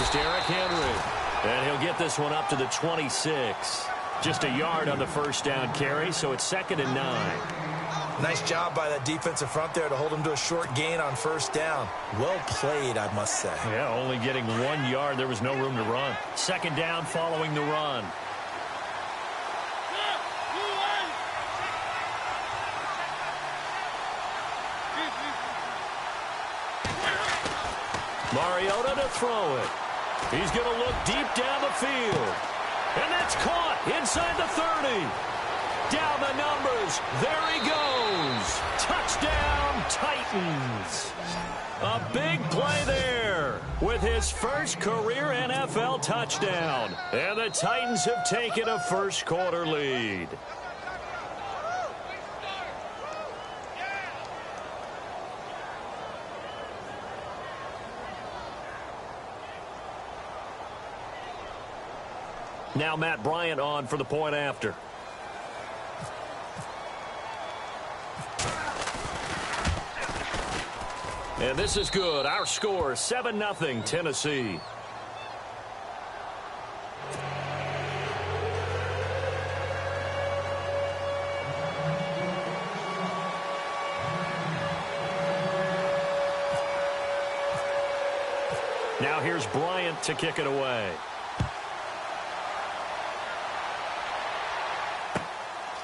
Here's Derrick Henry. And he'll get this one up to the 26. Just a yard on the first down carry, so it's 2nd and 9. Nice job by that defensive front there to hold him to a short gain on first down. Well played, I must say. Yeah, only getting 1 yard. There was no room to run. 2nd down following the run. Mariota to throw it. He's going to look deep down the field. And that's caught inside the 30. Down the numbers. There he goes. Touchdown, Titans. A big play there with his first career NFL touchdown. And the Titans have taken a first-quarter lead. Now Matt Bryant on for the point after. And this is good. Our score, 7-0 Tennessee. Now here's Bryant to kick it away.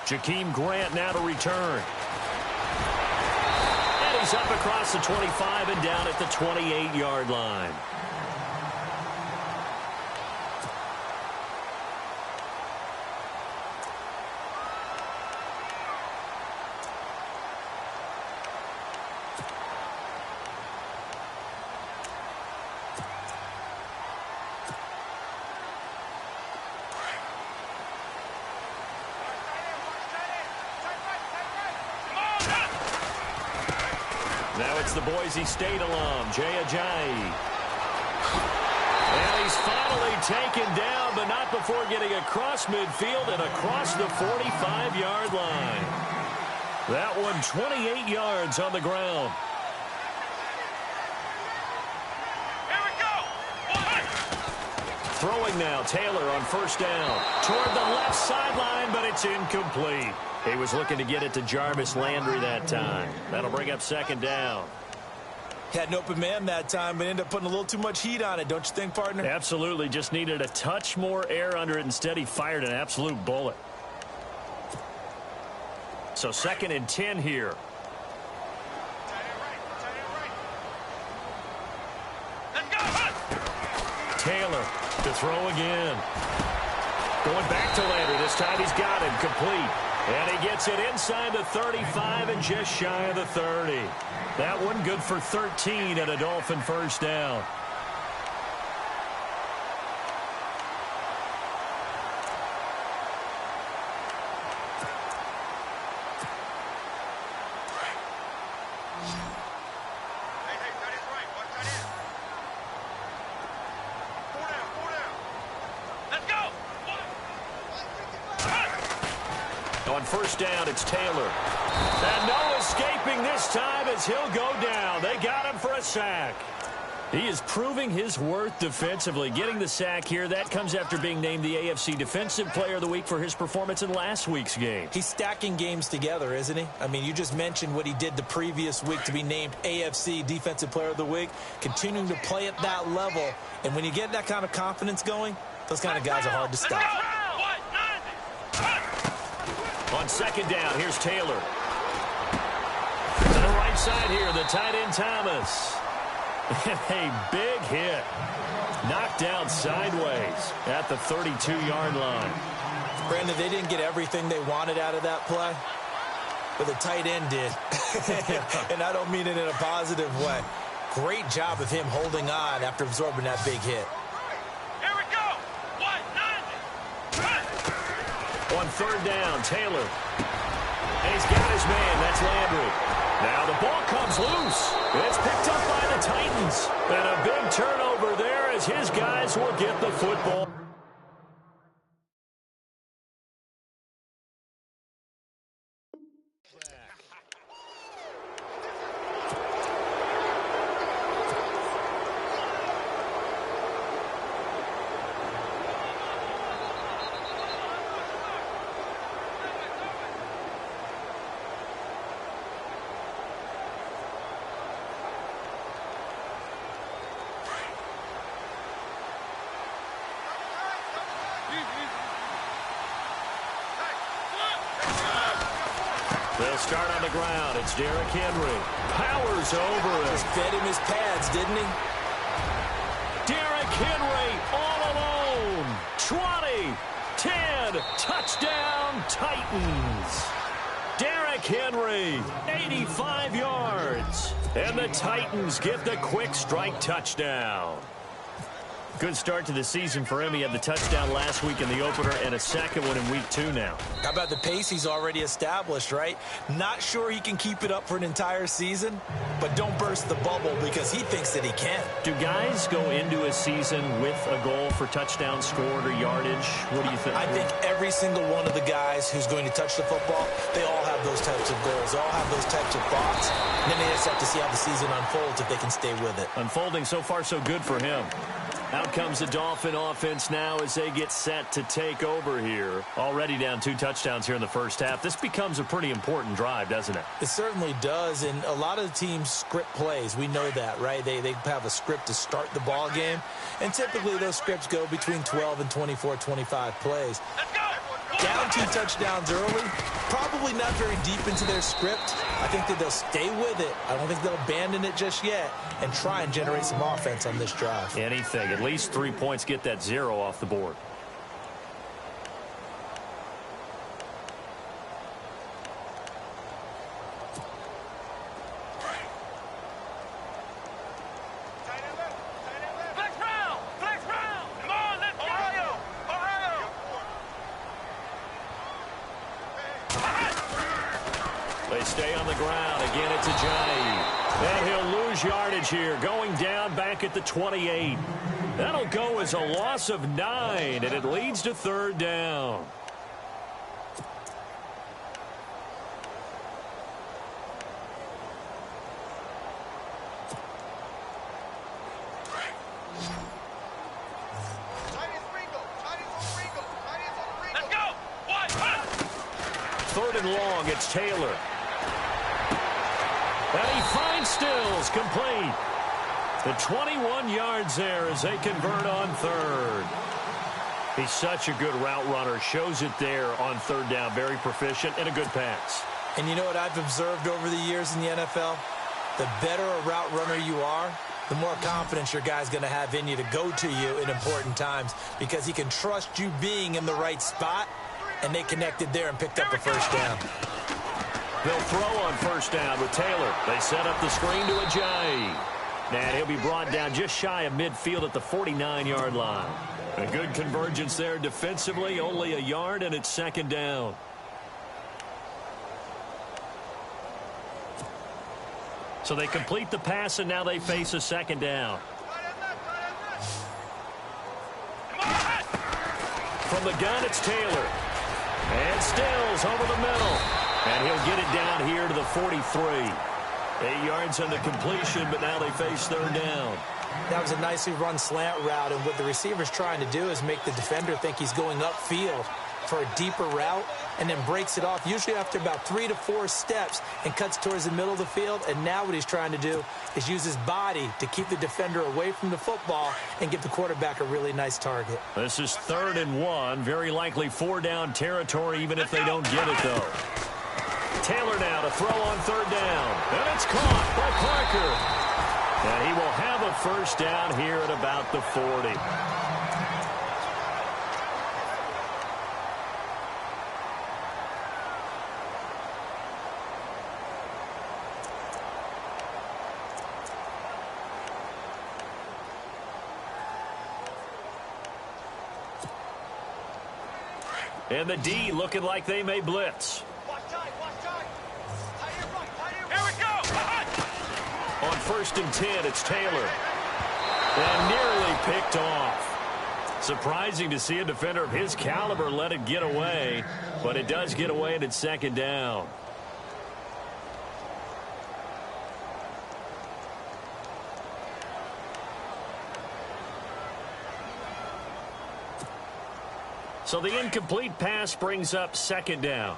Jakeem Grant now to return. And he's up across the 25 and down at the 28-yard line. Now it's the Boise State alum, Jay Ajayi. And he's finally taken down, but not before getting across midfield and across the 45-yard line. That one 28 yards on the ground. Here we go. Throwing now, Taylor on first down. Toward the left sideline, but it's incomplete. He was looking to get it to Jarvis Landry that time. That'll bring up 2nd down. Had an open man that time, but ended up putting a little too much heat on it, don't you think, partner? Absolutely. Just needed a touch more air under it. Instead, he fired an absolute bullet. So 2nd and 10 here. Let's go. Taylor to throw again. Going back to Landry. This time he's got it complete. And he gets it inside the 35 and just shy of the 30. That one good for 13 and a Dolphin first down. On first down, it's Taylor. And no escaping this time as he'll go down. They got him for a sack. He is proving his worth defensively. Getting the sack here, that comes after being named the AFC Defensive Player of the Week for his performance in last week's game. He's stacking games together, isn't he? I mean, you just mentioned what he did the previous week to be named AFC Defensive Player of the Week. Continuing to play at that level. And when you get that kind of confidence going, those kind of guys are hard to stop. On 2nd down, here's Taylor. To the right side here, the tight end Thomas. And a big hit. Knocked down sideways at the 32-yard line. Brandon, they didn't get everything they wanted out of that play, but the tight end did. And I don't mean it in a positive way. Great job of him holding on after absorbing that big hit. Here we go. 1-9. On 3rd down, Taylor. And he's got his man. That's Landry. Now the ball comes loose. It's picked up by the Titans. And a big turnover there as his guys will get the football. They'll start on the ground. It's Derrick Henry. Powers over it. Just fed him his pads, didn't he? Derrick Henry all alone. 20, 10, touchdown Titans. Derrick Henry, 85 yards. And the Titans get the quick strike touchdown. Good start to the season for him. He had the touchdown last week in the opener and a second one in week 2 now. How about the pace he's already established, right? Not sure he can keep it up for an entire season, but don't burst the bubble because he thinks that he can. Do guys go into a season with a goal for touchdowns scored or yardage? What do you think? I think every single one of the guys who's going to touch the football, they all have those types of goals. They all have those types of thoughts. And then they just have to see how the season unfolds if they can stay with it. Unfolding so far so good for him. Out comes the Dolphin offense now as they get set to take over here. Already down 2 touchdowns here in the first half. This becomes a pretty important drive, doesn't it? It certainly does, and a lot of the teams script plays. We know that, right? They have a script to start the ball game, and typically those scripts go between 12 and 24, 25 plays. Let's go! Down 2 touchdowns early, probably not very deep into their script. I think that they'll stay with it. I don't think they'll abandon it just yet and try and generate some offense on this drive. Anything. At least 3 points, get that 0 off the board. Flex round! Flex round! Come on, let's go! Ohio! They stay on the ground. Again, it's Ajayi. And he'll lose yardage here. Going down back at the 28. That'll go as a loss of 9, and it leads to 3rd down. Let's go! One, huh? 3rd and long, it's Taylor. And he finds Stills, complete. The 21 yards there as they convert on 3rd. He's such a good route runner. Shows it there on 3rd down. Very proficient and a good pass. And you know what I've observed over the years in the NFL? The better a route runner you are, the more confidence your guy's going to have in you to go to you in important times because he can trust you being in the right spot, and they connected there and picked up the 1st down. They'll throw on 1st down with Taylor. They set up the screen to Ajayi. And he'll be brought down just shy of midfield at the 49-yard line. A good convergence there defensively, only a yard, and it's 2nd down. So they complete the pass, and now they face a 2nd down. From the gun, it's Taylor. And Stills over the middle. And he'll get it down here to the 43. 8 yards on the completion, but now they face 3rd down. That was a nicely run slant route, and what the receiver's trying to do is make the defender think he's going upfield for a deeper route and then breaks it off, usually after about 3 to 4 steps, and cuts towards the middle of the field. And now what he's trying to do is use his body to keep the defender away from the football and give the quarterback a really nice target. This is 3rd and 1, very likely 4-down territory, even if they don't get it, though. Taylor now to throw on 3rd down. And it's caught by Parker. And he will have a 1st down here at about the 40. And the D looking like they may blitz. Here we go! On 1st and 10, it's Taylor. And nearly picked off. Surprising to see a defender of his caliber let it get away, but it does get away, and it's 2nd down. So the incomplete pass brings up 2nd down.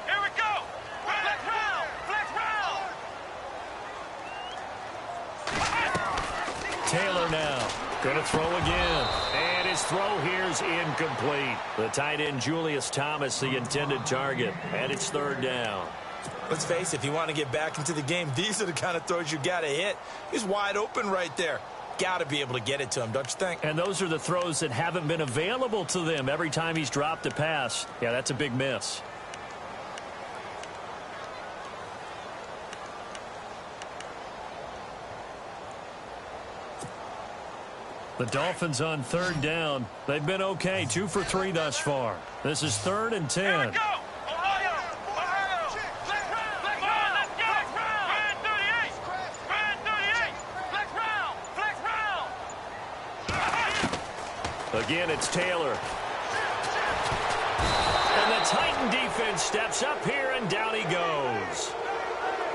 Here we go! Flex round! Flex round! Taylor now going to throw again. And his throw here's incomplete. The tight end, Julius Thomas, the intended target. And it's third down. Let's face it, if you want to get back into the game, these are the kind of throws you got to hit. He's wide open right there. Got to be able to get it to him, don't you think? And those are the throws that haven't been available to them every time he's dropped a pass. Yeah, that's a big miss. The Dolphins on third down. They've been okay, 2 for 3 thus far. This is 3rd and 10. Here we go. Ohio. Flex round. Flex round. Let's get it. Brand 38. Brand 38. Flex round. Again, it's Taylor. And the Titan defense steps up here, and down he goes.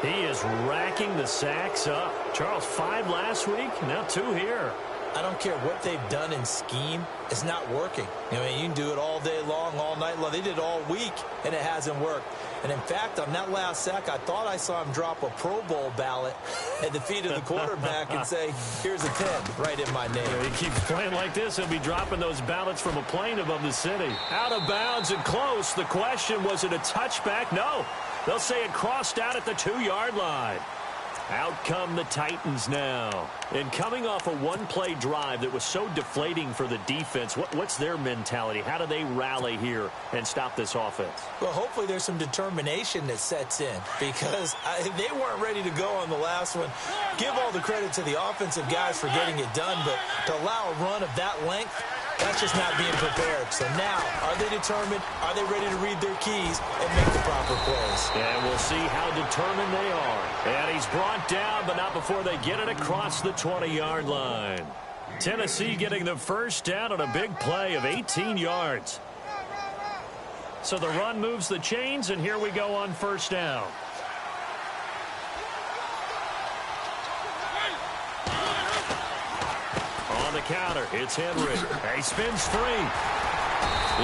He is racking the sacks up. Charles, 5 last week, now 2 here. I don't care what they've done in scheme. It's not working. I mean, you can do it all day long, all night long. They did it all week, and it hasn't worked. And, in fact, on that last sack, I thought I saw him drop a Pro Bowl ballot at the feet of the quarterback and say, here's a 10 right in my name. Yeah, he keeps playing like this. He'll be dropping those ballots from a plane above the city. Out of bounds and close. The question, was it a touchback? No. They'll say it crossed out at the 2-yard line. Out come the Titans now. And coming off a one-play drive that was so deflating for the defense, what's their mentality? How do they rally here and stop this offense? Well, hopefully there's some determination that sets in because they weren't ready to go on the last one. Give all the credit to the offensive guys for getting it done, but to allow a run of that length, that's just not being prepared. So now, are they determined? Are they ready to read their keys and make the proper plays? And we'll see how determined they are. And he's brought down, but not before they get it across the 20-yard line. Tennessee getting the first down on a big play of 18 yards. So the run moves the chains, and here we go on first down. On the counter, it's Henry. He spins free.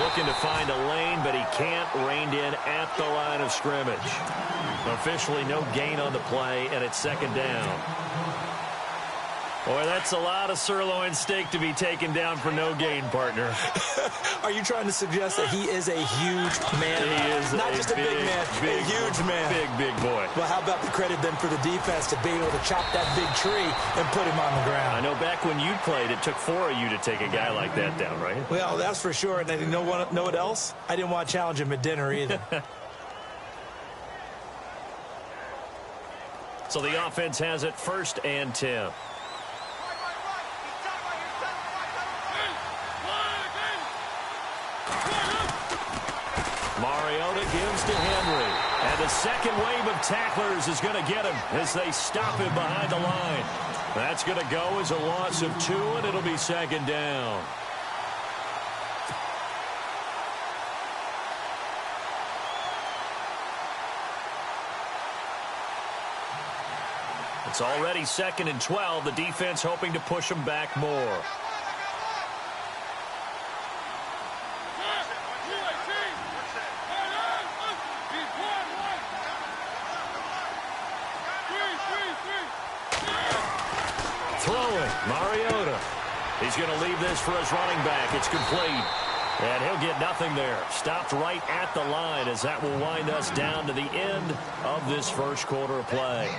Looking to find a lane, but he can't. Reined in at the line of scrimmage. Officially no gain on the play, and it's second down. Boy, that's a lot of sirloin steak to be taken down for no gain, partner. Are you trying to suggest that he is a huge man? He is not just a big man, a huge man. Big boy. Well, how about the credit then for the defense to be able to chop that big tree and put him on the ground? I know back when you played, it took 4 of you to take a guy like that down, right? Well, that's for sure. And you know what else? I didn't want to challenge him at dinner either. So the offense has it 1st and 10. Mariota gives to Henry. And the second wave of tacklers is going to get him as they stop him behind the line. That's going to go as a loss of 2, and it'll be second down. It's already 2nd and 12. The defense hoping to push them back more. Throwing, Mariota. He's going to leave this for his running back. It's complete. And he'll get nothing there. Stopped right at the line as that will wind us down to the end of this first quarter of play.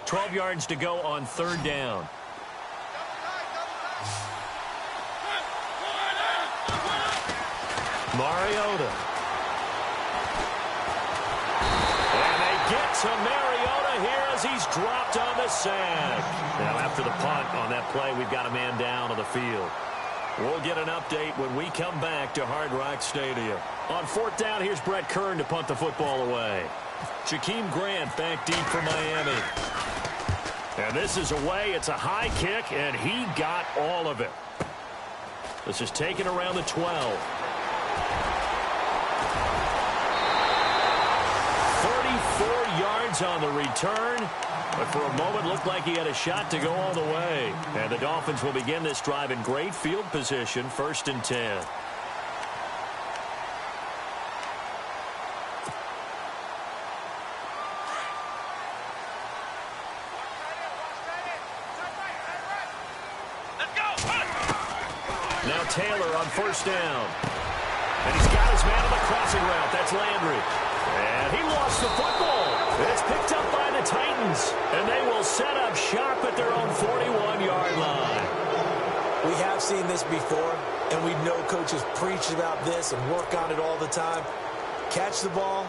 $12 yards to go on third down. Mariota. And they get to Mariota here as he's dropped on the sack. Now after the punt on that play, we've got a man down on the field. We'll get an update when we come back to Hard Rock Stadium. On 4th down, here's Brett Kern to punt the football away. Jakeem Grant back deep for Miami. And this is away. It's a high kick, and he got all of it. This is taken around the 12. 34 yards Dolphins on the return, but for a moment looked like he had a shot to go all the way. And the Dolphins will begin this drive in great field position, 1st and 10. Now Taylor on 1st down. And he's got his man on the crossing route. That's Landry. And he lost the football. It's picked up by the Titans. And they will set up shop at their own 41-yard line. We have seen this before, and we know coaches preach about this and work on it all the time. Catch the ball.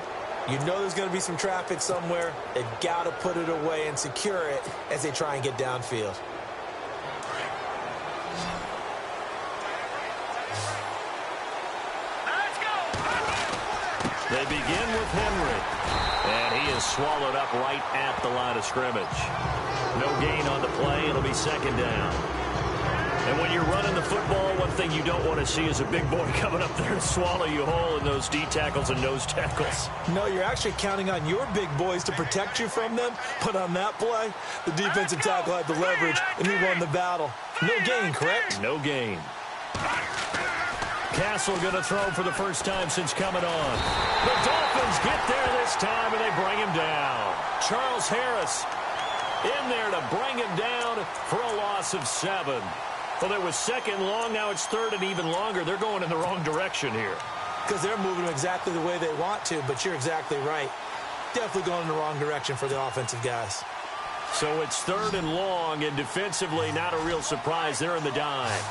You know there's going to be some traffic somewhere. They've got to put it away and secure it as they try and get downfield. They begin with Henry, and he is swallowed up right at the line of scrimmage. No gain on the play. It'll be 2nd down. And when you're running the football, one thing you don't want to see is a big boy coming up there and swallow you whole in those D tackles and nose tackles. No, you're actually counting on your big boys to protect you from them. But on that play, the defensive tackle had the leverage, and he won the battle. No gain, correct? No gain. Castle going to throw for the first time since coming on. The Dolphins get there this time, and they bring him down. Charles Harris in there to bring him down for a loss of 7. Well, it was 2nd long. Now it's 3rd and even longer. They're going in the wrong direction here. Because they're moving exactly the way they want to, but you're exactly right. Definitely going in the wrong direction for the offensive guys. So it's 3rd and long, and defensively not a real surprise. They're in the dime.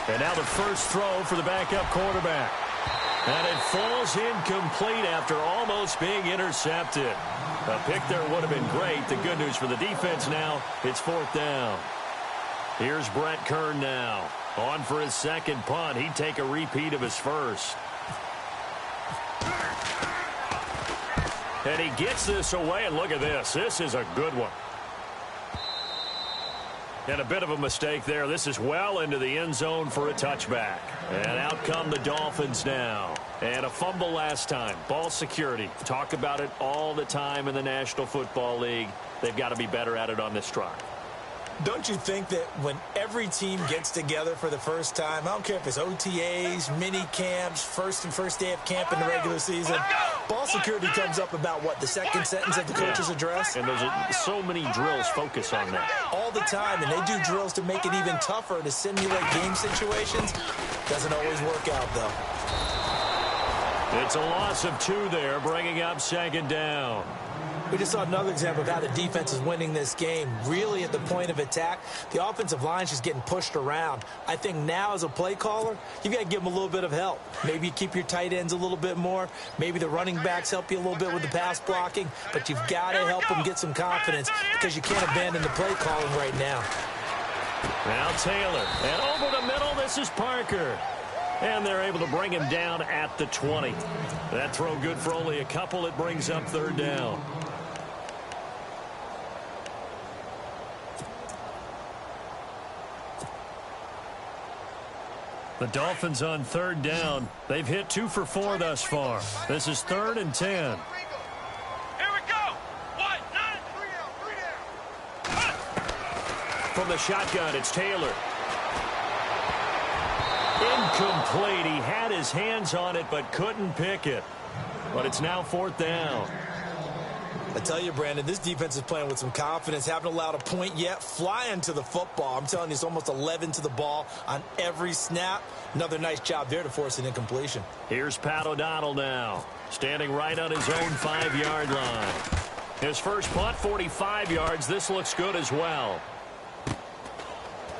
And now the first throw for the backup quarterback. And it falls incomplete after almost being intercepted. A pick there would have been great. The good news for the defense now, it's 4th down. Here's Brett Kern now. On for his 2nd punt. He'd take a repeat of his first. And he gets this away, and look at this. This is a good one. And a bit of a mistake there. This is well into the end zone for a touchback. And out come the Dolphins now. And a fumble last time. Ball security. Talk about it all the time in the National Football League. They've got to be better at it on this drive. Don't you think that when every team gets together for the first time, I don't care if it's OTAs, mini camps, first day of camp in the regular season, ball security comes up about, what, the 2nd sentence of the coach's address? And there's so many drills focus on that. All the time, and they do drills to make it even tougher to simulate game situations. Doesn't always work out, though. It's a loss of 2 there, bringing up 2nd down. We just saw another example of how the defense is winning this game. Really at the point of attack, the offensive line is just getting pushed around. I think now as a play caller, you've got to give them a little bit of help. Maybe you keep your tight ends a little bit more. Maybe the running backs help you a little bit with the pass blocking. But you've got to help them get some confidence because you can't abandon the play calling right now. Now Taylor. And over the middle, this is Parker. And they're able to bring him down at the 20. That throw good for only a couple. It brings up 3rd down. The Dolphins on 3rd down. They've hit 2 for 4 thus far. This is 3rd and 10. Here we go. 1, 9. From the shotgun, it's Taylor. Incomplete. He had his hands on it but couldn't pick it. But it's now 4th down. I tell you, Brandon, this defense is playing with some confidence. Haven't allowed a point yet. Flying to the football. I'm telling you, it's almost 11 to the ball on every snap. Another nice job there to force an incompletion. Here's Pat O'Donnell now, standing right on his own 5-yard line. His first punt, 45 yards. This looks good as well.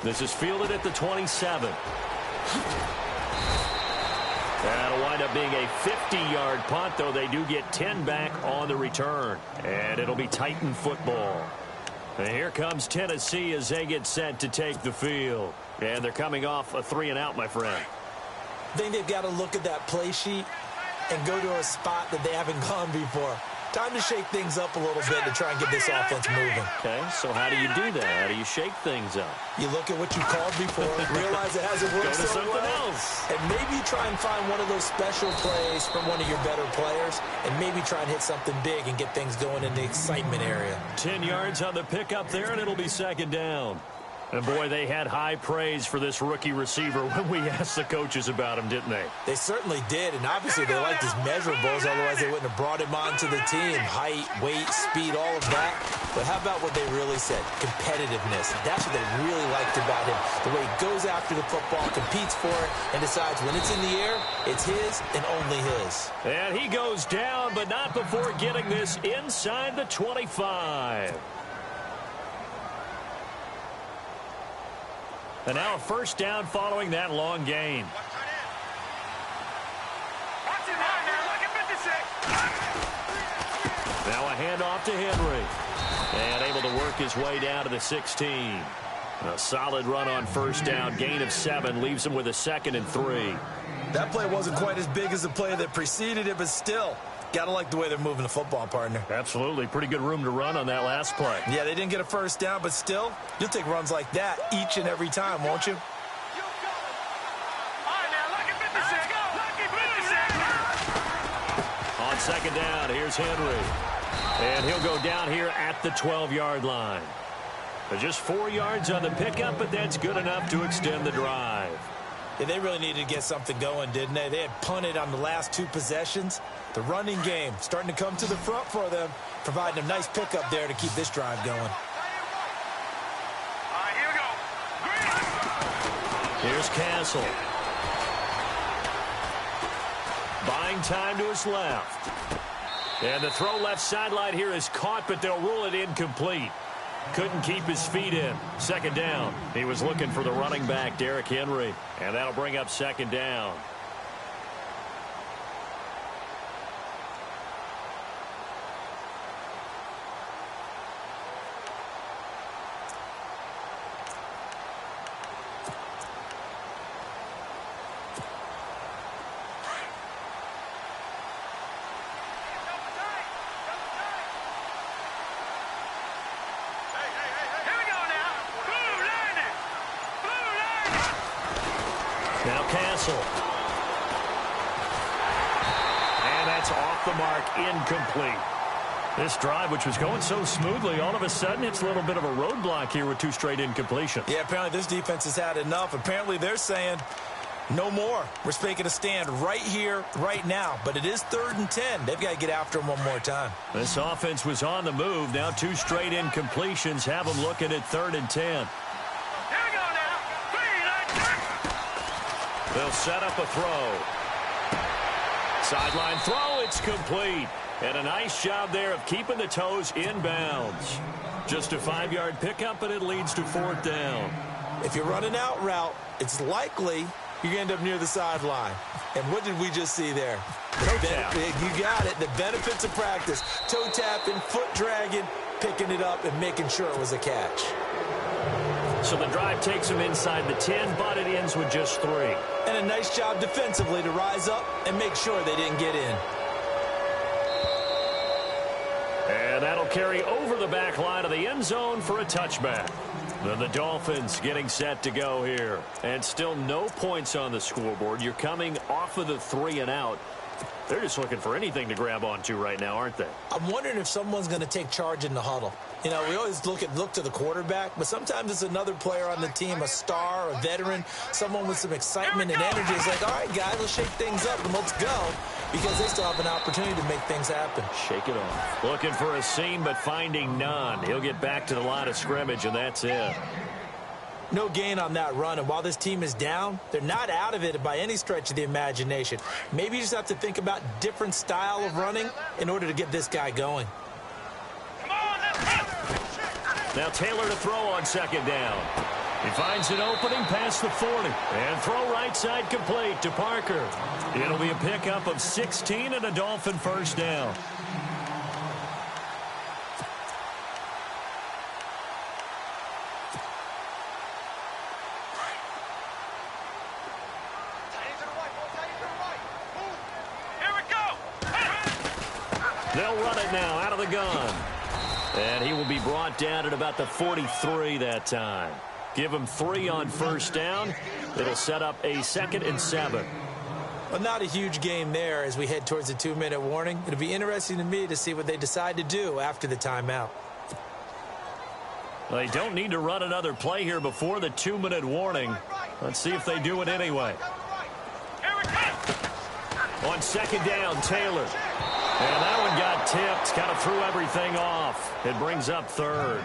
This is fielded at the 27. That'll wind up being a 50-yard punt, though they do get 10 back on the return. And it'll be Titan football. And here comes Tennessee as they get set to take the field. And they're coming off a 3-and-out, my friend. I think they've got to look at that play sheet and go to a spot that they haven't gone before. Time to shake things up a little bit to try and get this offense moving. Okay, so how do you do that? How do you shake things up? You look at what you called before, realize it hasn't worked Go to so something well, else. and maybe try and find one of those special plays from one of your better players, and maybe try and hit something big and get things going in the excitement area. 10 yards on the pickup there, and it'll be second down. And, boy, they had high praise for this rookie receiver when we asked the coaches about him, didn't they? They certainly did, and obviously they liked his measurables, otherwise they wouldn't have brought him onto the team. Height, weight, speed, all of that. But how about what they really said? Competitiveness. That's what they really liked about him. The way he goes after the football, competes for it, and decides when it's in the air, it's his and only his. And he goes down, but not before getting this inside the 25. And now a first down following that long gain. Now a handoff to Henry. And able to work his way down to the 16. A solid run on first down. Gain of 7 leaves him with a 2nd and 3. That play wasn't quite as big as the play that preceded it, but still, gotta like the way they're moving the football, partner. Absolutely. Pretty good room to run on that last play. Yeah, they didn't get a first down, but still, you'll take runs like that each and every time, won't you? On second down, here's Henry. And he'll go down here at the 12-yard line. But just 4 yards on the pickup, but that's good enough to extend the drive. Yeah, they really needed to get something going, didn't they? They had punted on the last 2 possessions. The running game starting to come to the front for them, providing a nice pickup there to keep this drive going. All right, here we go. Here's Castle. Buying time to his left. And the throw left sideline here is caught, but they'll rule it incomplete. Couldn't keep his feet in. Second down. He was looking for the running back, Derrick Henry. And that'll bring up second down. Now Castle. And that's off the mark, incomplete. This drive, which was going so smoothly, all of a sudden it's a little bit of a roadblock here with 2 straight incompletions. Yeah, apparently this defense has had enough. Apparently they're saying no more. We're making a stand right here, right now. But it is 3rd and 10. They've got to get after him one more time. This offense was on the move. Now 2 straight incompletions have them looking at 3rd and 10. They'll set up a throw. Sideline throw, it's complete. And a nice job there of keeping the toes in bounds. Just a 5-yard pickup, and it leads to 4th down. If you're running out route, it's likely you're going to end up near the sideline. And what did we just see there? Toe tap. You got it. The benefits of practice. Toe tapping, foot dragging, picking it up, and making sure it was a catch. So the drive takes him inside the 10, but it ends with just 3. And a nice job defensively to rise up and make sure they didn't get in. And that'll carry over the back line of the end zone for a touchback. Then the Dolphins getting set to go here. And still no points on the scoreboard. You're coming off of the 3 and out. They're just looking for anything to grab onto right now, aren't they? I'm wondering if someone's going to take charge in the huddle. You know, we always look to the quarterback, but sometimes it's another player on the team, a star, a veteran, someone with some excitement and energy. It's like, all right, guys, let's shake things up and let's go, because they still have an opportunity to make things happen. Shake it off. Looking for a seam, but finding none. He'll get back to the line of scrimmage, and that's it. No gain on that run, and while this team is down, they're not out of it by any stretch of the imagination. Maybe you just have to think about different style of running in order to get this guy going. Now Taylor to throw on second down. He finds an opening past the 40. And throw right side complete to Parker. It'll be a pickup of 16 and a Dolphin first down. They'll run it now out of the gun. And he will be brought down at about the 43 that time. Give him 3 on first down. It'll set up a 2nd and 7. Well, not a huge game there as we head towards the 2-minute warning. It'll be interesting to me to see what they decide to do after the timeout. They don't need to run another play here before the 2-minute warning. Let's see if they do it anyway. On 2nd down, Taylor. And that one got tipped, kind of threw everything off. It brings up 3rd.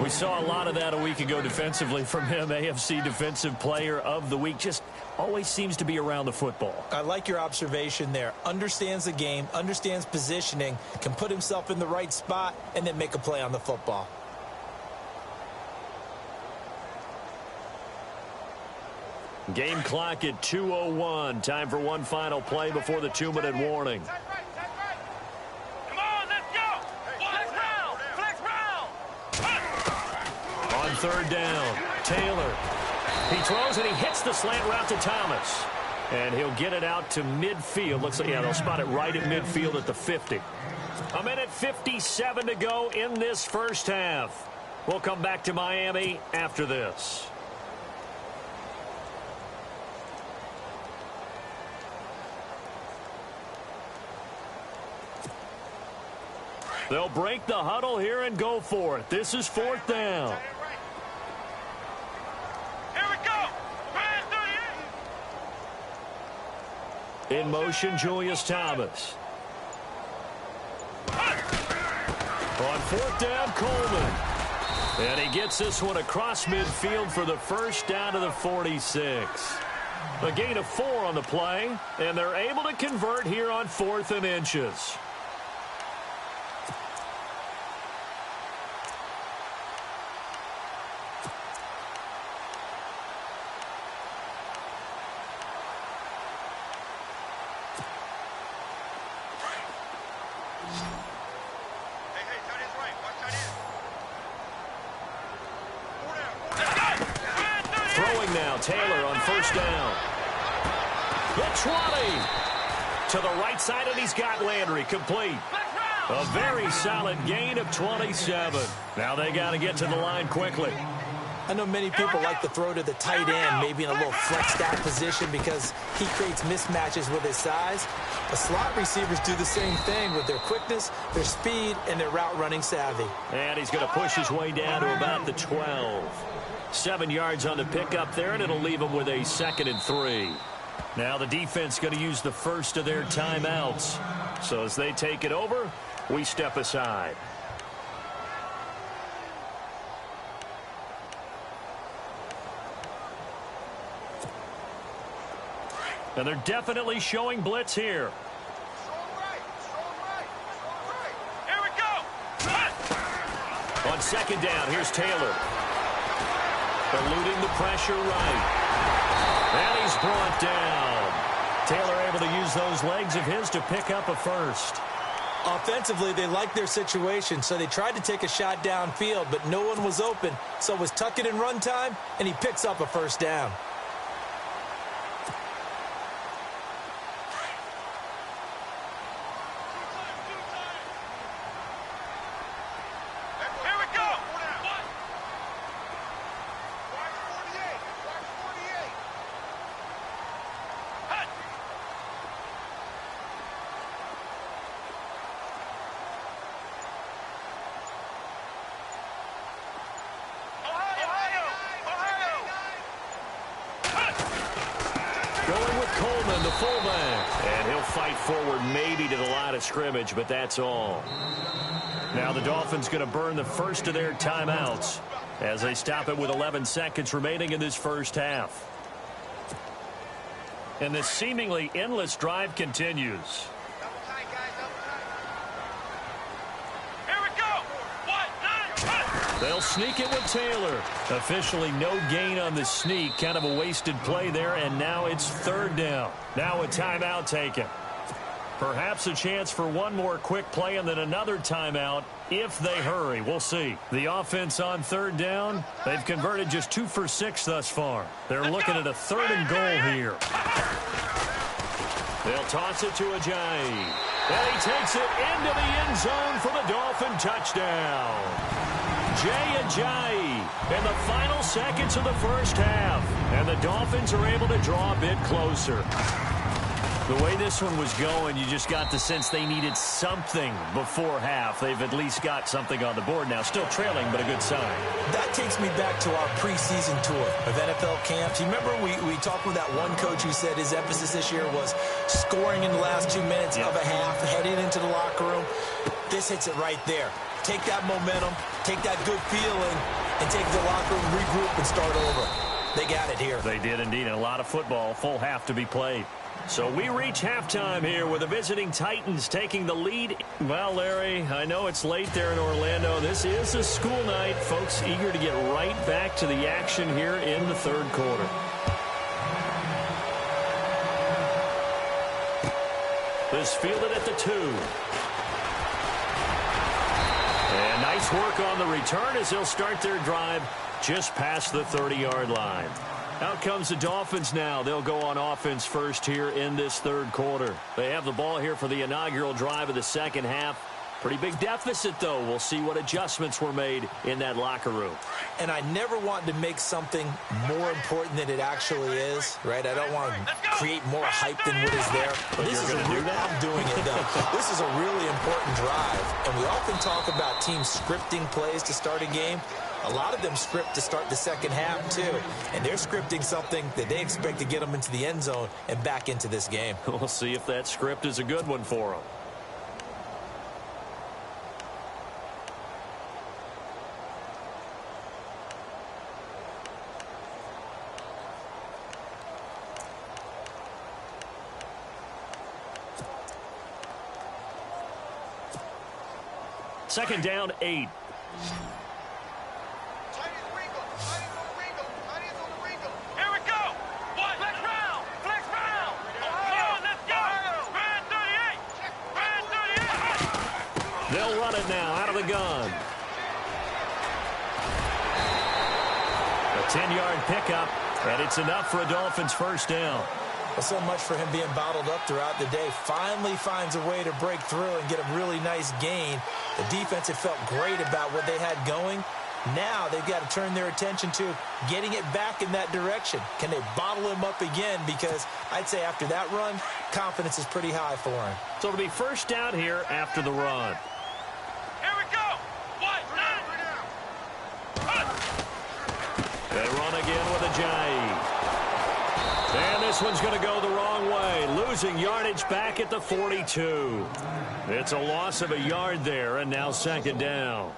We saw a lot of that a week ago defensively from him. AFC Defensive Player of the Week. Just always seems to be around the football. I like your observation there. Understands the game, understands positioning, can put himself in the right spot, and then make a play on the football. Game clock at 2:01. Time for one final play before the 2-minute warning. Come on, let's go. Flex round. On 3rd down, Taylor. He throws and he hits the slant route to Thomas. And he'll get it out to midfield. Looks like, yeah, they'll spot it right at midfield at the 50. 1:57 to go in this first half. We'll come back to Miami after this. They'll break the huddle here and go for it. This is 4th down. Here we go. In motion, Julius Thomas. On 4th down, Coleman. And he gets this one across midfield for the first down to the 46. A gain of 4 on the play, and they're able to convert here on 4th and inches. Taylor on first down. The 20. To the right side, and he's got Landry complete. A very solid gain of 27. Now they got to get to the line quickly. I know many people like to throw to the tight end, maybe in a little flexed out position because he creates mismatches with his size. The slot receivers do the same thing with their quickness, their speed, and their route running savvy. And he's going to push his way down to about the 12. 7 yards on the pickup there, and it'll leave him with a 2nd and 3. Now the defense going to use the first of their timeouts. So as they take it over, we step aside. And they're definitely showing blitz here. Here we go. On 2nd down, here's Taylor. Eluding the pressure right. And he's brought down. Taylor able to use those legs of his to pick up a first. Offensively, they liked their situation, so they tried to take a shot downfield, but no one was open. So it was tuck it and run time, and he picks up a first down. Coleman, the fullback. And he'll fight forward maybe to the line of scrimmage, but that's all. Now the Dolphins going to burn the first of their timeouts as they stop it with 11 seconds remaining in this first half. And this seemingly endless drive continues. They'll sneak it with Taylor. Officially no gain on the sneak. Kind of a wasted play there, and now it's 3rd down. Now a timeout taken. Perhaps a chance for one more quick play and then another timeout if they hurry. We'll see. The offense on 3rd down, they've converted just 2 for 6 thus far. They're looking at a 3rd and goal here. They'll toss it to Ajayi. And he takes it into the end zone for the Dolphin touchdown. Jay Ajayi in the final seconds of the first half. And the Dolphins are able to draw a bit closer. The way this one was going, you just got the sense they needed something before half. They've at least got something on the board now. Still trailing, but a good sign. That takes me back to our preseason tour of NFL camps. You remember we talked with that one coach who said his emphasis this year was scoring in the last 2 minutes of a half, heading into the locker room. This hits it right there. Take that momentum, take that good feeling, and take the locker room, regroup, and start over. They got it here. They did indeed. A lot of football, full half to be played. So we reach halftime here with the visiting Titans taking the lead. Well, Larry, I know it's late there in Orlando. This is a school night. Folks eager to get right back to the action here in the third quarter. This fielded at the 2. And nice work on the return as they'll start their drive just past the 30-yard line. Out comes the Dolphins now. They'll go on offense first here in this third quarter. They have the ball here for the inaugural drive of the second half. Pretty big deficit, though. We'll see what adjustments were made in that locker room. And I never want to make something more important than it actually is, right? I don't want to create more hype than what is there. But this is I'm doing it, though. This is a really important drive. And we often talk about teams scripting plays to start a game. A lot of them script to start the second half, too. And they're scripting something that they expect to get them into the end zone and back into this game. We'll see if that script is a good one for them. Second down, 8. They'll run it now out of the gun. A 10-yard pickup, and it's enough for a Dolphins first down. Well, so much for him being bottled up throughout the day. Finally finds a way to break through and get a really nice gain. The defense had felt great about what they had going. Now they've got to turn their attention to getting it back in that direction. Can they bottle him up again? Because I'd say after that run, confidence is pretty high for him. So it'll be first down here after the run. Here we go. They run again with Ajayi. And this one's going to go the wrong way. Losing yardage back at the 42. It's a loss of a yard there, and now second down.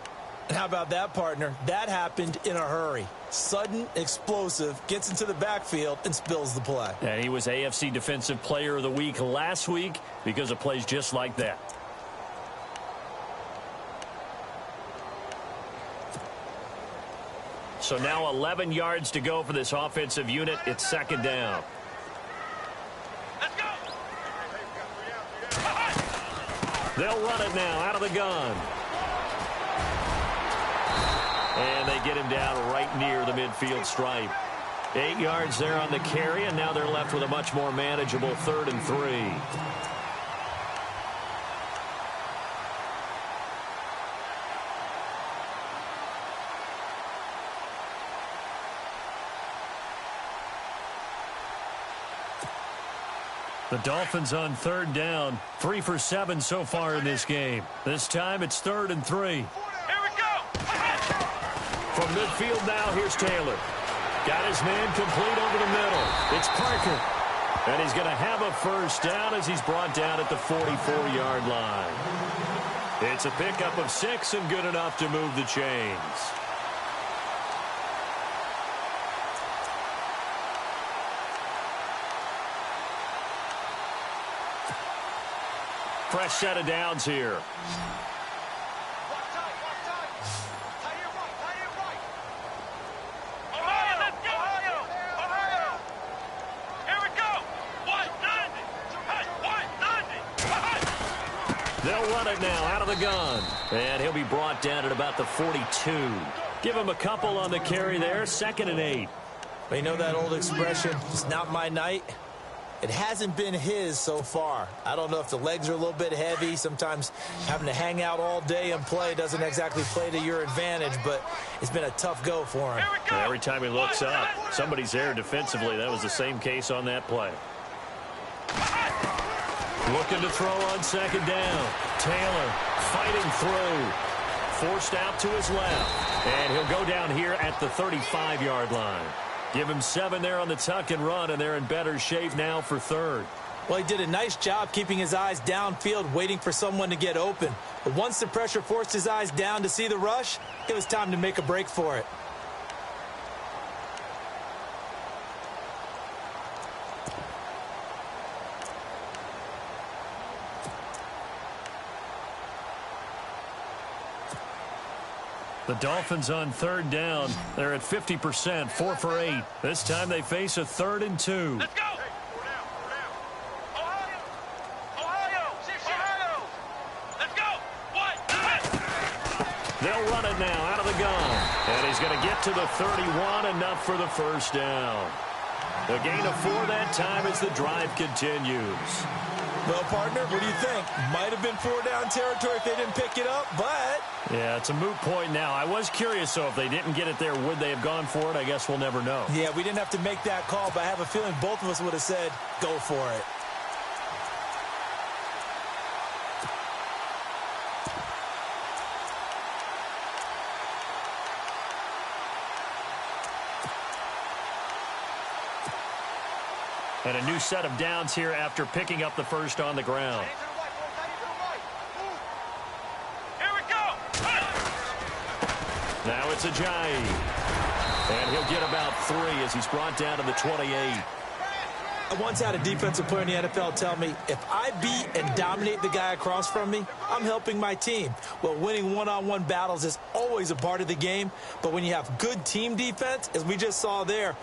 And how about that, partner? That happened in a hurry. Sudden, explosive, gets into the backfield, and spills the play. And he was AFC Defensive Player of the Week last week because of plays just like that. So now 11 yards to go for this offensive unit. It's second down. Let's go. They'll run it now out of the gun. And they get him down right near the midfield stripe. 8 yards there on the carry, and now they're left with a much more manageable 3rd and 3. The Dolphins on 3rd down, 3 for 7 so far in this game. This time it's 3rd and 3. Here we go. From midfield now, here's Taylor. Got his man complete over the middle. It's Parker. And he's going to have a first down as he's brought down at the 44-yard line. It's a pickup of 6 and good enough to move the chains. Fresh set of downs here. Ohio, let's go. Ohio. Here we go. 190. They'll run it now out of the gun. And he'll be brought down at about the 42. Give him a couple on the carry there. 2nd and 8. But you know that old expression, it's not my night. It hasn't been his so far. I don't know if the legs are a little bit heavy. Sometimes having to hang out all day and play doesn't exactly play to your advantage, but it's been a tough go for him. Every time he looks up, somebody's there defensively. That was the same case on that play. Looking to throw on second down. Taylor fighting through. Forced out to his left. And he'll go down here at the 35-yard line. Give him 7 there on the tuck and run, and they're in better shape now for third. Well, he did a nice job keeping his eyes downfield, waiting for someone to get open. But once the pressure forced his eyes down to see the rush, it was time to make a break for it. The Dolphins on third down. They're at 50%, 4 for 8. This time they face a 3rd and 2. Let's go. Ohio. Let's go. They'll run it now out of the gun. And he's going to get to the 31, enough for the first down. The gain of 4 that time as the drive continues. Well, partner, what do you think? Might have been 4-down territory if they didn't pick it up, but... Yeah, it's a moot point now. I was curious, so if they didn't get it there, would they have gone for it? I guess we'll never know. Yeah, we didn't have to make that call, but I have a feeling both of us would have said, go for it. And a new set of downs here after picking up the first on the ground. Here we go. Now it's Ajayi. And he'll get about 3 as he's brought down to the 28. I once had a defensive player in the NFL tell me, if I beat and dominate the guy across from me, I'm helping my team. Well, winning one-on-one battles is always a part of the game, but when you have good team defense, as we just saw there,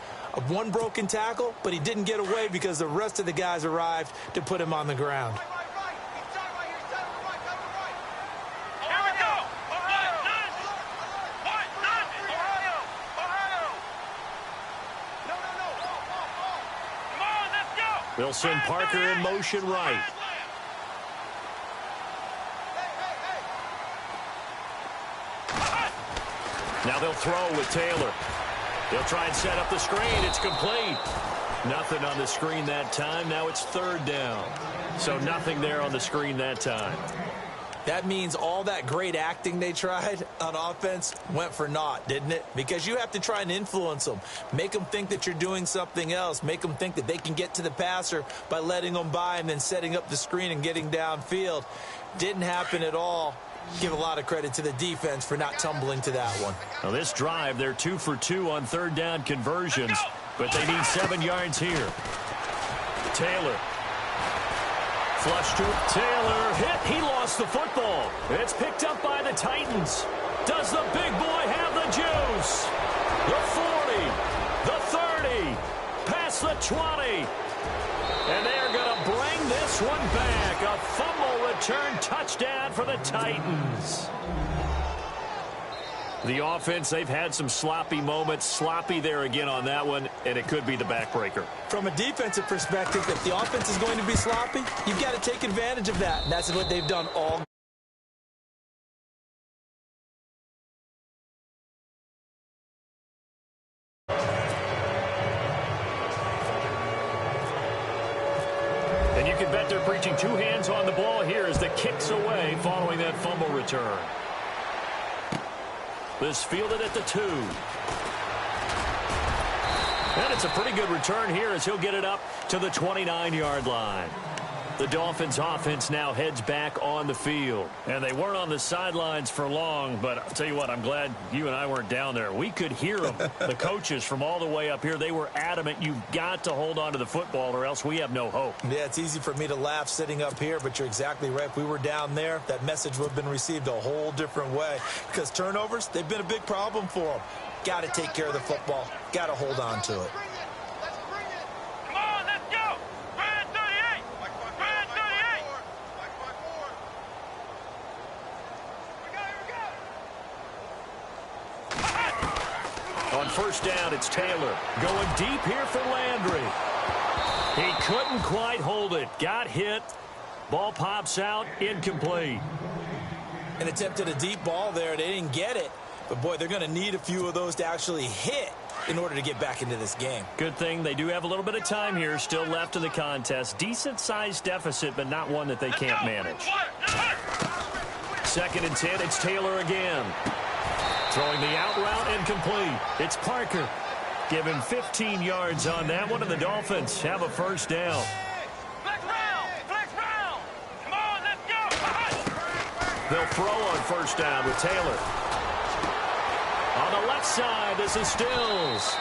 one broken tackle, but he didn't get away because the rest of the guys arrived to put him on the ground. Here we go. Come on, let's go. They'll send Parker in motion right. Now they'll throw with Taylor. They'll try and set up the screen. It's complete. Nothing on the screen that time. Now it's 3rd down. So nothing there on the screen that time. That means all that great acting they tried on offense went for naught, didn't it? Because you have to try and influence them. Make them think that you're doing something else. Make them think that they can get to the passer by letting them by and then setting up the screen and getting downfield. Didn't happen at all. Give a lot of credit to the defense for not tumbling to that one. Now this drive, they're 2 for 2 on 3rd down conversions, but they need 7 yards here. Taylor. Flush to Taylor. Hit. He lost the football. It's picked up by the Titans. Does the big boy have the juice? The 40. The 30. Past the 20. And they're going to bring this one back. A fumble return touchdown for the Titans. The offense, they've had some sloppy moments. Sloppy there again on that one, and it could be the backbreaker. From a defensive perspective, if the offense is going to be sloppy, you've got to take advantage of that. And that's what they've done all. And you can bet they're preaching 2 hands on the ball here as the kick's away following that fumble return. This fielded at the 2. And it's a pretty good return here as he'll get it up to the 29-yard line. The Dolphins offense now heads back on the field. And they weren't on the sidelines for long, but I'll tell you what, I'm glad you and I weren't down there. We could hear them. The coaches from all the way up here, they were adamant, you've got to hold on to the football or else we have no hope. Yeah, it's easy for me to laugh sitting up here, but you're exactly right. If we were down there, that message would have been received a whole different way. Because turnovers, they've been a big problem for them. Got to take care of the football. Got to hold on to it. Come on, let's go. Brand 38. Brand 38. On first down, it's Taylor. Going deep here for Landry. He couldn't quite hold it. Got hit. Ball pops out. Incomplete. And attempted a deep ball there. They didn't get it. But, boy, they're going to need a few of those to actually hit in order to get back into this game. Good thing they do have a little bit of time here still left in the contest. Decent-sized deficit, but not one that they can't manage. 2nd and 10, it's Taylor again. Throwing the out route incomplete. It's Parker. Give him 15 yards on that one, and the Dolphins have a first down. Flex round! Flex round! Come on, let's go! They'll throw on first down with Taylor. On the left side, this is Stills.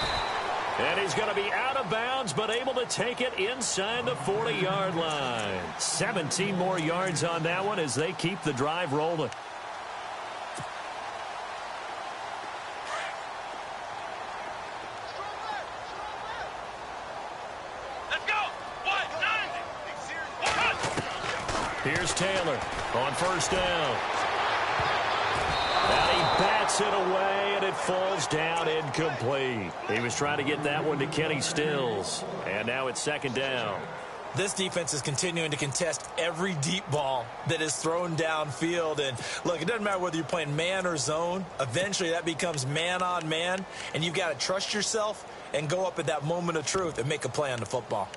And he's going to be out of bounds, but able to take it inside the 40-yard line. 17 more yards on that one as they keep the drive rolling. Let's go! 190! Here's Taylor on first down. And he bats it away, and it falls down incomplete. He was trying to get that one to Kenny Stills. And now it's 2nd down. This defense is continuing to contest every deep ball that is thrown downfield. And, look, it doesn't matter whether you're playing man or zone. Eventually, that becomes man on man. And you've got to trust yourself and go up at that moment of truth and make a play on the football.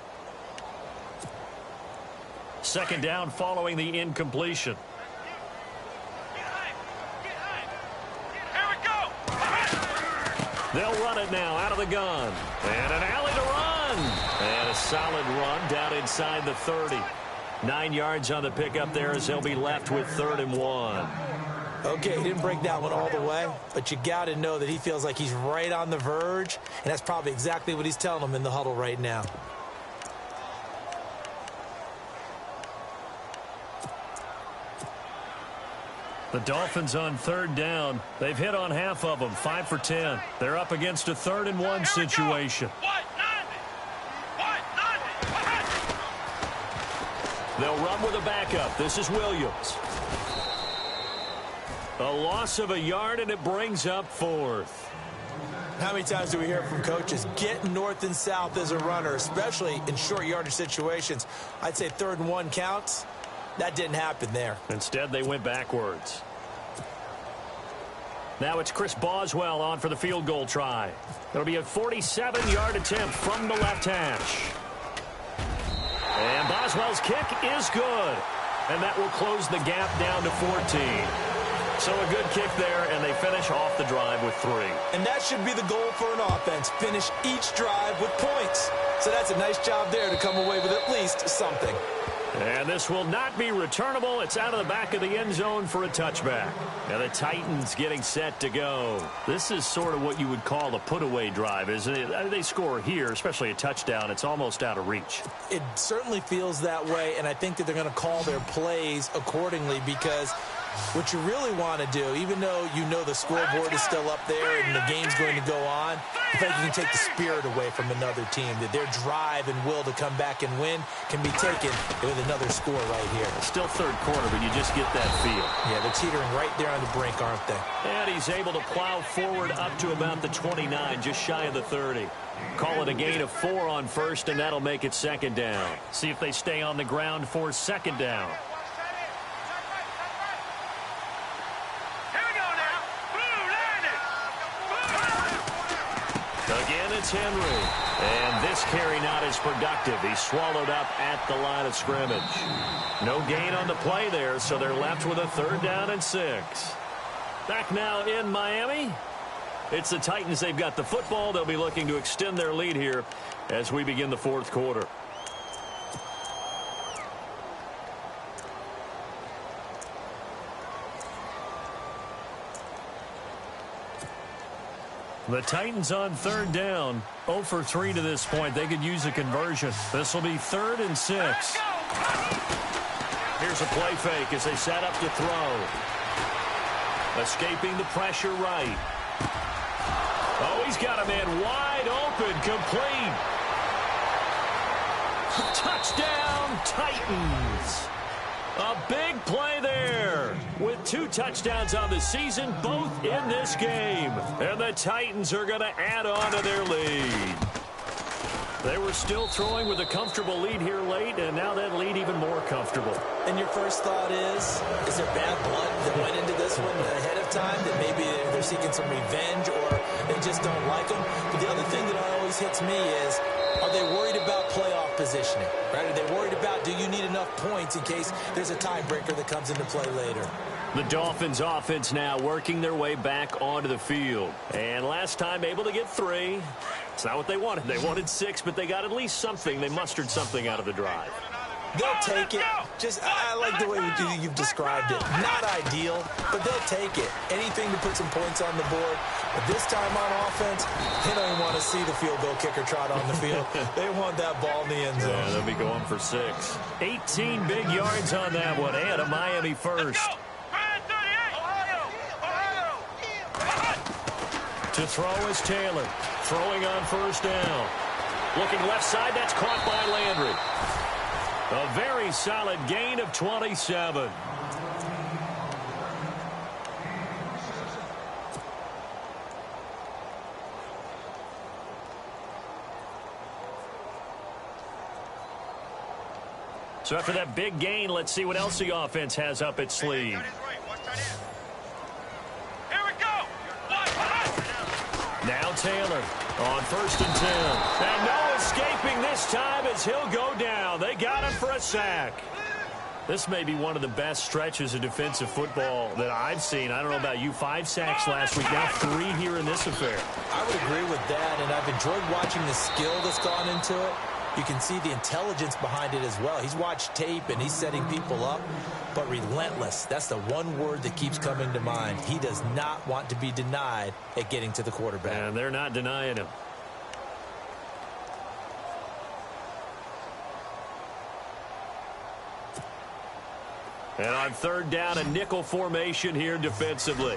2nd down following the incompletion. They'll run it now out of the gun. And an alley to run. And a solid run down inside the 30. 9 yards on the pickup there as they'll be left with 3rd and 1. Okay, he didn't break that one all the way, but you got to know that he feels like he's right on the verge, and that's probably exactly what he's telling them in the huddle right now. The Dolphins on 3rd down. They've hit on half of them, 5 for 10. They're up against a 3rd and 1 situation. They'll run with a backup. This is Williams. A loss of a yard, and it brings up 4th. How many times do we hear from coaches, get north and south as a runner, especially in short yardage situations? I'd say 3rd and 1 counts. That didn't happen there. Instead, they went backwards. Now it's Chris Boswell on for the field goal try. It'll be a 47-yard attempt from the left hash. And Boswell's kick is good. And that will close the gap down to 14. So a good kick there, and they finish off the drive with 3. And that should be the goal for an offense. Finish each drive with points. So that's a nice job there to come away with at least something. And this will not be returnable. It's out of the back of the end zone for a touchback. Now the Titans getting set to go. This is sort of what you would call a put-away drive, isn't it? They score here, especially a touchdown. It's almost out of reach. It certainly feels that way, and I think that they're going to call their plays accordingly because what you really want to do, even though you know the scoreboard is still up there and the game's going to go on, I think you can take the spirit away from another team, that their drive and will to come back and win can be taken with another score right here. It's still 3rd quarter, but you just get that feel. Yeah, they're teetering right there on the brink, aren't they? And he's able to plow forward up to about the 29, just shy of the 30. Call it a gain of 4 on first, and that'll make it 2nd down. See if they stay on the ground for 2nd down. Again, it's Henry. And this carry not as productive. He's swallowed up at the line of scrimmage. No gain on the play there, so they're left with a 3rd down and 6. Back now in Miami. It's the Titans. They've got the football. They'll be looking to extend their lead here as we begin the 4th quarter. The Titans on 3rd down. 0 for 3 to this point. They could use a conversion. This will be 3rd and 6. Here's a play fake as they set up to throw. Escaping the pressure right. Oh, he's got a man wide open. Complete. Touchdown, Titans. A big play there with 2 touchdowns on the season, both in this game. And the Titans are going to add on to their lead. They were still throwing with a comfortable lead here late, and now that lead even more comfortable. And your first thought is there bad blood that went into this one ahead of time, that maybe they're seeking some revenge or they just don't like them? But the other thing that always hits me is, are they worried about playoff positioning? Right? Are they worried about, do you need enough points in case there's a tiebreaker that comes into play later? The Dolphins offense now working their way back onto the field. And last time able to get 3. It's not what they wanted. They wanted 6, but they got at least something. They mustered something out of the drive. They'll take it. I like the way you've described it. Not ideal, but they'll take it. Anything to put some points on the board. But this time on offense, they don't even want to see the field goal kicker trot on the field. They want that ball in the end zone. Yeah, they'll be going for 6. 18 big yards on that one, and a Miami first. To throw is Taylor. Throwing on first down. Looking left side, that's caught by Landry. A very solid gain of 27. So after that big gain, let's see what else the offense has up its sleeve. Now Taylor on first and 10. And no escaping this time as he'll go down. They got him for a sack. This may be one of the best stretches of defensive football that I've seen. I don't know about you. 5 sacks last week, now 3 here in this affair. I would agree with that, and I've enjoyed watching the skill that's gone into it. You can see the intelligence behind it as well. He's watched tape, and he's setting people up, but relentless. That's the one word that keeps coming to mind. He does not want to be denied at getting to the quarterback. And they're not denying him. And on third down, a nickel formation here defensively.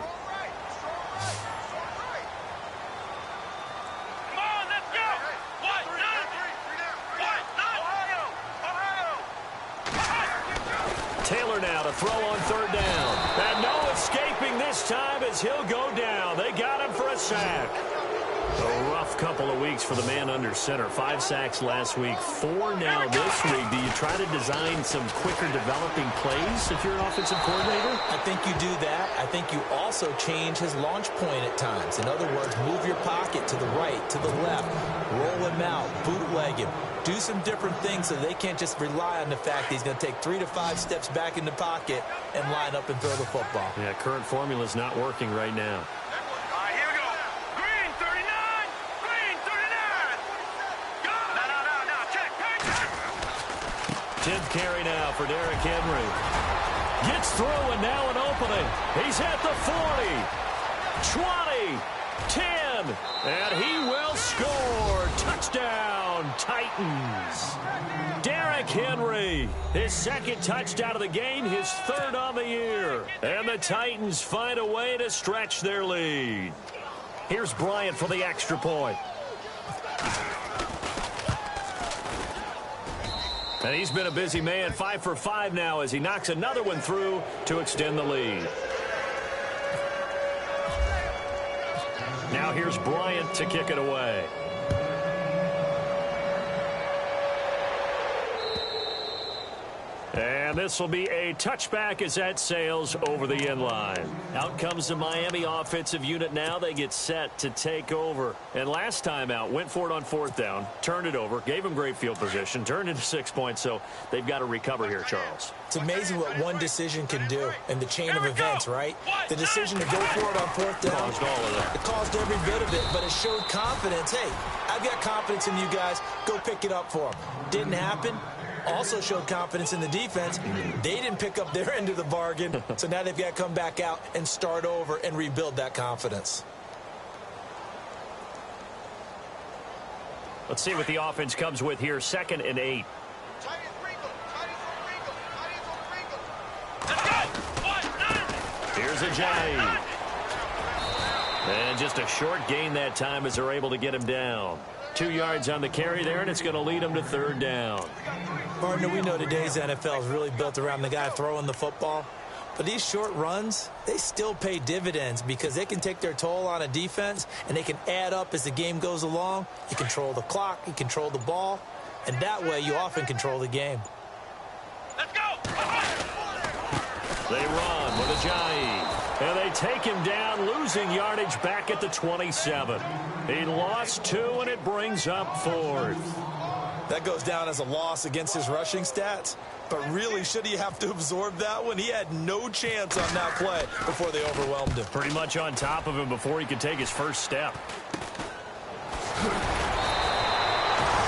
Taylor now to throw on third down. And no escaping this time as he'll go down. They got him for a sack. A rough couple of weeks for the man under center. 5 sacks last week, 4 now this week. Do you try to design some quicker developing plays if you're an offensive coordinator? I think you do that. I think you also change his launch point at times. In other words, move your pocket to the right, to the left, roll him out, bootleg him. Do some different things so they can't just rely on the fact that he's going to take 3 to 5 steps back in the pocket and line up and throw the football. Yeah, current formula is not working right now. Tenth carry now for Derrick Henry. Gets through and now an opening. He's at the 40, 20, 10, and he will score. Touchdown, Titans. Derrick Henry, his 2nd touchdown of the game, his 3rd on the year. And the Titans find a way to stretch their lead. Here's Bryant for the extra point. And he's been a busy man, 5 for 5 now as he knocks another one through to extend the lead. Now here's Bryant to kick it away. And this will be a touchback as that sails over the end line. Out comes the Miami offensive unit now. They get set to take over. And last time out, went for it on 4th down, turned it over, gave them great field position, turned into 6 points, so they've got to recover here, Charles. It's amazing what one decision can do in the chain of events, right? The decision to go for it on 4th down. Caused all of that. It caused every bit of it, but it showed confidence. Hey, I've got confidence in you guys. Go pick it up for them. Didn't happen. Also showed confidence in the defense. They didn't pick up their end of the bargain, so now they've got to come back out and start over and rebuild that confidence. Let's see what the offense comes with here. 2nd and 8. Here's Ajayi. And just a short gain that time as they're able to get him down. 2 yards on the carry there, and it's going to lead them to third down. Partner, we know today's NFL is really built around the guy throwing the football. But these short runs, they still pay dividends because they can take their toll on a defense, and they can add up as the game goes along. You control the clock, you control the ball, and that way you often control the game. Let's go! They run with Ajayi, and they take him down, losing yardage back at the 27. He lost 2, and it brings up 4th. That goes down as a loss against his rushing stats. But really, should he have to absorb that one? He had no chance on that play before they overwhelmed him. Pretty much on top of him before he could take his first step.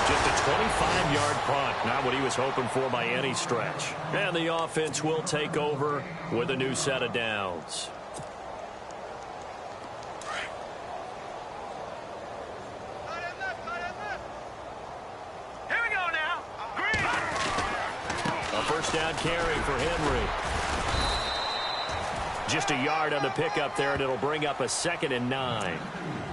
Just a 25-yard punt, not what he was hoping for by any stretch. And the offense will take over with a new set of downs. First down carry for Henry. Just a yard on the pickup there, and it'll bring up a 2nd and 9.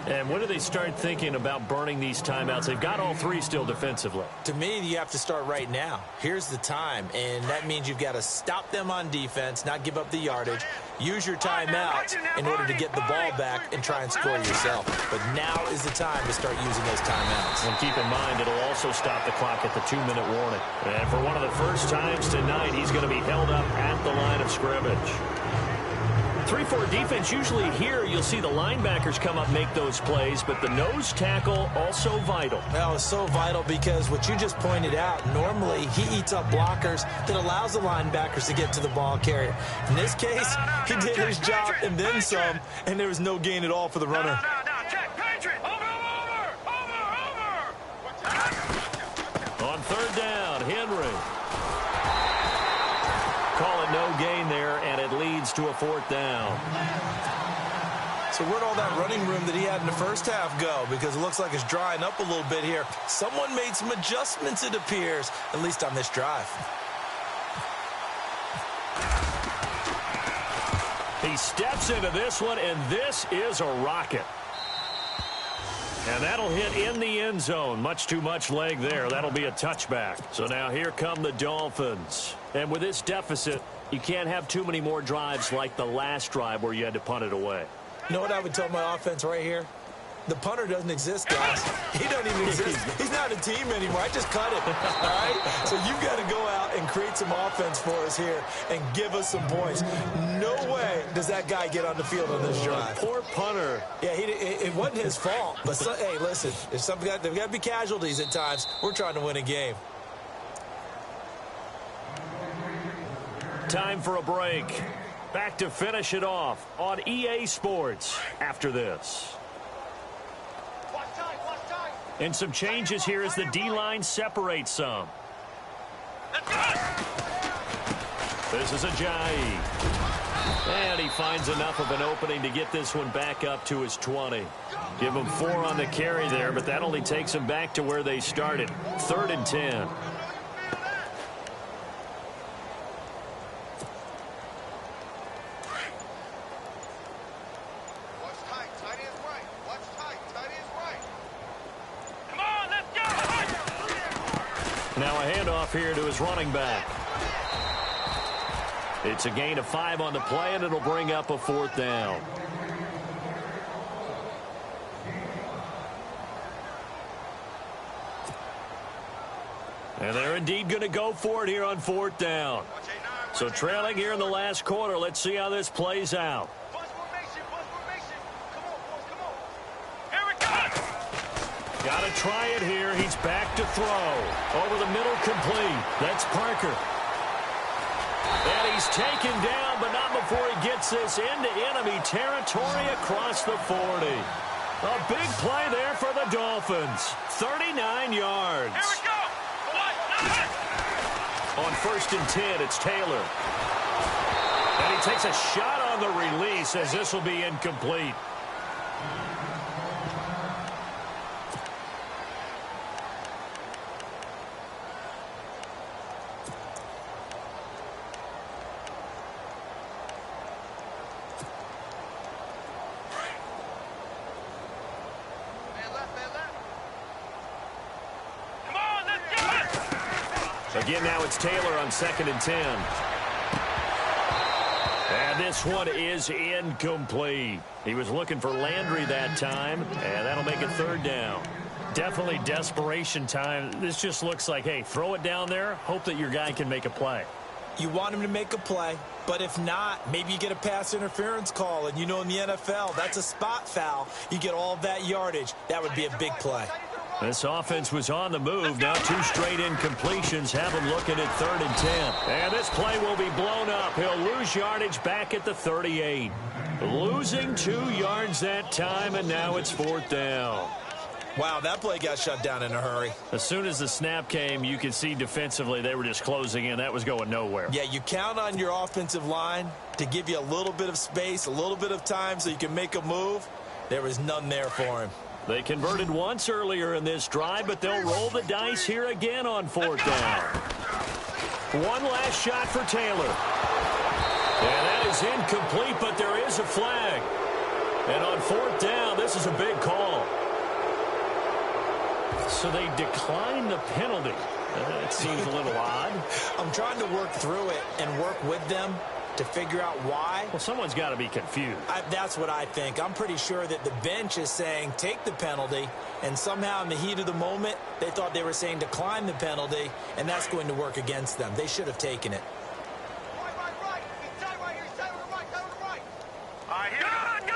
And when do they start thinking about burning these timeouts? They've got all 3 still defensively. To me, you have to start right now. Here's the time, and that means you've got to stop them on defense, not give up the yardage, use your timeouts in order to get the ball back and try and score yourself. But now is the time to start using those timeouts. And keep in mind, it'll also stop the clock at the 2-minute warning. And for one of the first times tonight, he's going to be held up at the line of scrimmage. 3-4 defense, usually here you'll see the linebackers come up, make those plays, but the nose tackle also vital. Well, it's so vital because what you just pointed out, normally he eats up blockers that allows the linebackers to get to the ball carrier. In this case, he did his job and then some, and there was no gain at all for the runner. On third down, Henry. Call it no gain there, and it leads to a 4th down. So where'd all that running room that he had in the first half go? Because it looks like it's drying up a little bit here. Someone made some adjustments, it appears, at least on this drive. He steps into this one, and this is a rocket. And that'll hit in the end zone. Much too much leg there. That'll be a touchback. So now here come the Dolphins. And with this deficit, you can't have too many more drives like the last drive where you had to punt it away. You know what I would tell my offense right here? The punter doesn't exist, guys. He doesn't even exist. He's not a team anymore. I just cut him, all right? So you've got to go out and create some offense for us here and give us some points. No way does that guy get on the field on this drive. Poor punter. Yeah, it wasn't his fault. But, hey, listen, if there've got to be casualties at times. We're trying to win a game. Time for a break. Back to finish it off on EA Sports after this. And some changes here as the D-line separates some. This is Ajayi. And he finds enough of an opening to get this one back up to his 20. Give him 4 on the carry there, but that only takes him back to where they started. 3rd and 10. Now a handoff here to his running back. It's a gain of 5 on the play, and it'll bring up a 4th down. And they're indeed going to go for it here on 4th down. So trailing here in the last quarter. Let's see how this plays out. Got to try it here. He's back to throw. Over the middle, complete. That's Parker. And he's taken down, but not before he gets this into enemy territory across the 40. A big play there for the Dolphins. 39 yards. Here we go. On 1st and 10, it's Taylor. And he takes a shot on the release as this will be incomplete. Again, now it's Taylor on 2nd and 10. And this one is incomplete. He was looking for Landry that time, and that'll make it 3rd down. Definitely desperation time. This just looks like, hey, throw it down there, hope that your guy can make a play. You want him to make a play, but if not, maybe you get a pass interference call, and you know in the NFL, that's a spot foul. You get all of that yardage. That would be a big play. This offense was on the move. Now 2 straight incompletions have him looking at 3rd and 10. And this play will be blown up. He'll lose yardage back at the 38. Losing 2 yards that time, and now it's 4th down. Wow, that play got shut down in a hurry. As soon as the snap came, you could see defensively they were just closing in. That was going nowhere. Yeah, you count on your offensive line to give you a little bit of space, a little bit of time so you can make a move. There was none there for him. They converted once earlier in this drive, but they'll roll the dice here again on 4th down. One last shot for Taylor. And that is incomplete, but there is a flag. And on 4th down, this is a big call. So they decline the penalty. That seems a little odd. I'm trying to work through it and work with them to figure out why. Well, someone's got to be confused. That's what I think. I'm pretty sure that the bench is saying take the penalty, and somehow in the heat of the moment, they thought they were saying decline the penalty, and that's going to work against them. They should have taken it. Right. All right, here we go.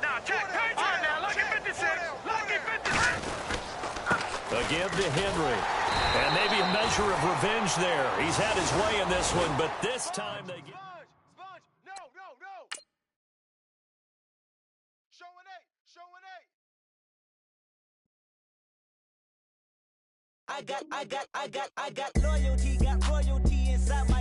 No. Check. All right, now, lucky 56. Lucky 56. A give to Henry. And maybe a measure of revenge there. He's had his way in this one, but this time they get... Sponge. No. Showing eight. I got loyalty, got royalty inside my